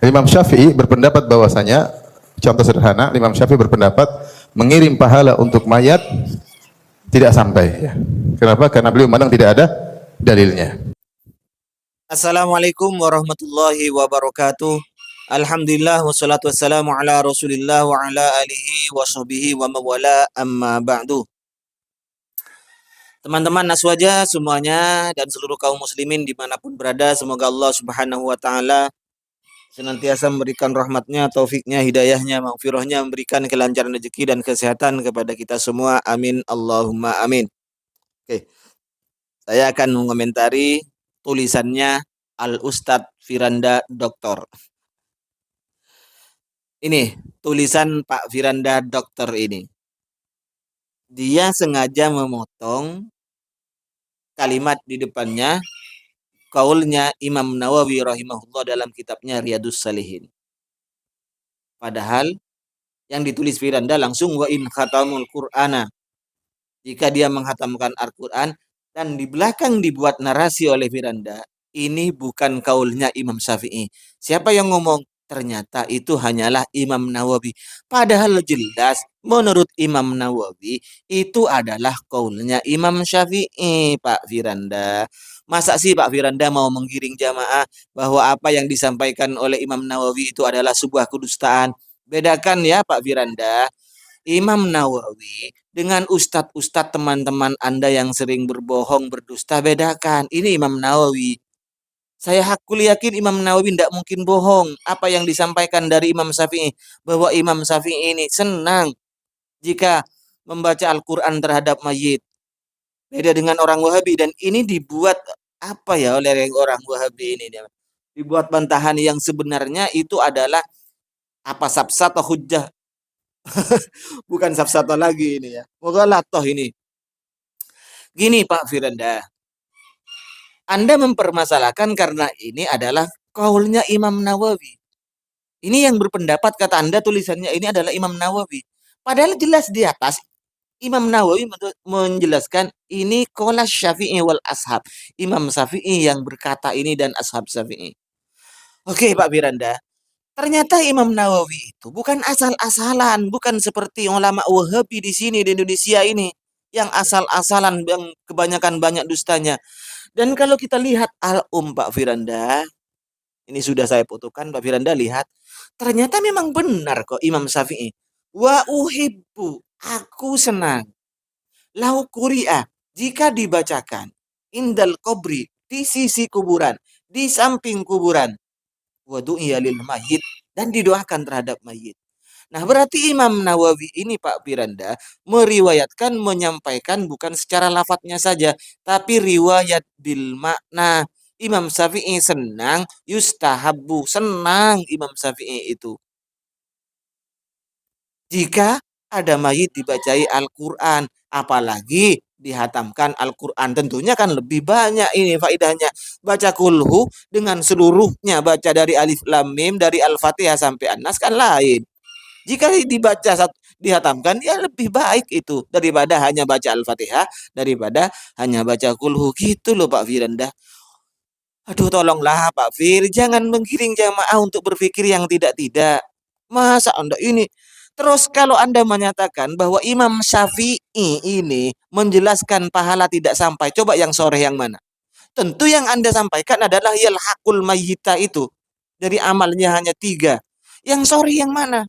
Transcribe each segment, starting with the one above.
Imam Syafi'i berpendapat bahwasanya, contoh sederhana, Imam Syafi'i berpendapat mengirim pahala untuk mayat tidak sampai. Ya. Kenapa? Karena beliau memandang tidak ada dalilnya. Assalamualaikum warahmatullahi wabarakatuh. Alhamdulillah wassalatu wassalamu ala Rasulillah wa ala alihi wa sahbihi wa mawala amma ba'du. Teman-teman Naswaja semuanya dan seluruh kaum muslimin dimanapun berada, semoga Allah subhanahu wa ta'ala senantiasa memberikan rahmatnya, taufiknya, hidayahnya, maghfirahnya, memberikan kelancaran rezeki dan kesehatan kepada kita semua. Amin Allahumma amin. Oke, saya akan mengomentari tulisannya Al-Ustadz Firanda Doktor. Ini tulisan Pak Firanda Doktor ini. Dia sengaja memotong kalimat di depannya, kaulnya Imam Nawawi rahimahullah dalam kitabnya Riyadhus Shalihin. Padahal yang ditulis Firanda langsung wa in khatamul Qur'ana. Jika dia menghatamkan Al-Quran dan di belakang dibuat narasi oleh Firanda, ini bukan kaulnya Imam Syafi'i. Siapa yang ngomong? Ternyata itu hanyalah Imam Nawawi. Padahal jelas menurut Imam Nawawi itu adalah kaulnya Imam Syafi'i, Pak Firanda. Masa sih Pak Firanda mau menggiring jamaah bahwa apa yang disampaikan oleh Imam Nawawi itu adalah sebuah kedustaan? Bedakan ya Pak Firanda. Imam Nawawi dengan ustadz-ustadz teman-teman Anda yang sering berbohong, berdusta, bedakan. Ini Imam Nawawi. Saya hakul yakin Imam Nawawi tidak mungkin bohong. Apa yang disampaikan dari Imam Syafi'i, bahwa Imam Syafi'i ini senang jika membaca Al-Quran terhadap mayit. Beda dengan orang Wahabi. Dan ini dibuat apa ya oleh orang Wahabi ini. Dibuat bantahan yang sebenarnya itu adalah apa sabsat atau hujjah. Bukan sabsata lagi ini ya. Moga toh ini. Gini Pak Firanda. Anda mempermasalahkan karena ini adalah kaulnya Imam Nawawi. Ini yang berpendapat kata Anda tulisannya ini adalah Imam Nawawi. Padahal jelas di atas Imam Nawawi menjelaskan ini qala Syafi'i wal ashab. Imam Syafi'i yang berkata ini dan ashab Syafi'i. Oke Pak Firanda. Ternyata Imam Nawawi itu bukan asal-asalan, bukan seperti ulama Wahabi di sini di Indonesia ini yang asal-asalan, yang kebanyakan banyak dustanya. Dan kalau kita lihat Pak Firanda, ini sudah saya fotokan Pak Firanda lihat, ternyata memang benar kok Imam Syafi'i. Wa uhibbu, aku senang. Lau kuri'ah, jika dibacakan indal kubri, di sisi kuburan, di samping kuburan. Wadu'iya lil mayit, dan didoakan terhadap mayit. Nah, berarti Imam Nawawi ini Pak Firanda meriwayatkan, menyampaikan bukan secara lafadznya saja, tapi riwayat bil makna. Imam Syafi'i senang, yustahabbu, senang Imam Syafi'i itu. Jika ada mayit dibacai Al-Quran, apalagi dihatamkan Al-Quran, tentunya kan lebih banyak ini faedahnya. Baca kulhu dengan seluruhnya, baca dari alif lam mim, dari Al-Fatihah sampai An-Nas kan lain. Jika dibaca dihatamkan, ya lebih baik itu daripada hanya baca Al-Fatihah, daripada hanya baca kulhu. Gitu loh Pak Firanda. Aduh tolonglah Pak Fir, jangan menggiring jamaah untuk berpikir yang tidak-tidak. Masa Anda ini? Terus kalau Anda menyatakan bahwa Imam Syafi'i ini menjelaskan pahala tidak sampai, coba yang sore yang mana? Tentu yang Anda sampaikan adalah yalhaqul mayyita itu. Dari amalnya hanya 3. Yang sore yang mana?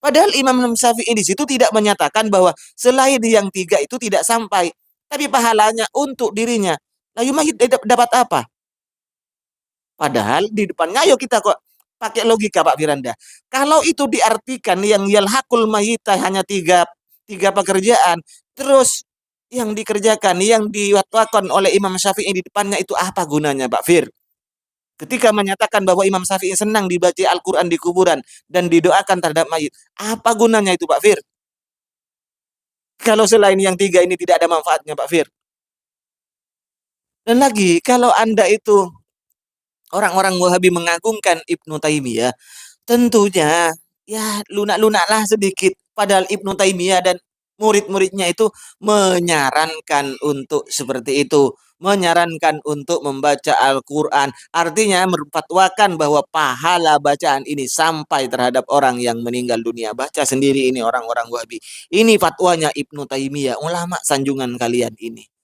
Padahal Imam Syafi'i di situ tidak menyatakan bahwa selain yang 3 itu tidak sampai. Tapi pahalanya untuk dirinya. Lalu mayit dapat apa? Padahal di depannya, ayo kita kok pakai logika Pak Firanda. Kalau itu diartikan yang yalhaqul mayyita hanya tiga pekerjaan, terus yang dikerjakan, yang diwatwakan oleh Imam Syafi'i di depannya itu apa gunanya Pak Fir? Ketika menyatakan bahwa Imam Syafi'i senang dibaca Al-Quran di kuburan dan didoakan terhadap mayit, apa gunanya itu Pak Fir? Kalau selain yang 3 ini tidak ada manfaatnya Pak Fir. Dan lagi, kalau Anda itu orang-orang Wahabi mengagungkan Ibnu Taimiyah, tentunya ya lunak-lunaklah sedikit. Padahal Ibnu Taimiyah dan murid-muridnya itu menyarankan untuk seperti itu. menyarankan untuk membaca Al-Quran. Artinya merfatwakan bahwa pahala bacaan ini sampai terhadap orang yang meninggal dunia. Baca sendiri ini orang-orang Wahabi. Ini fatwanya Ibnu Taimiyah, ulama sanjungan kalian ini.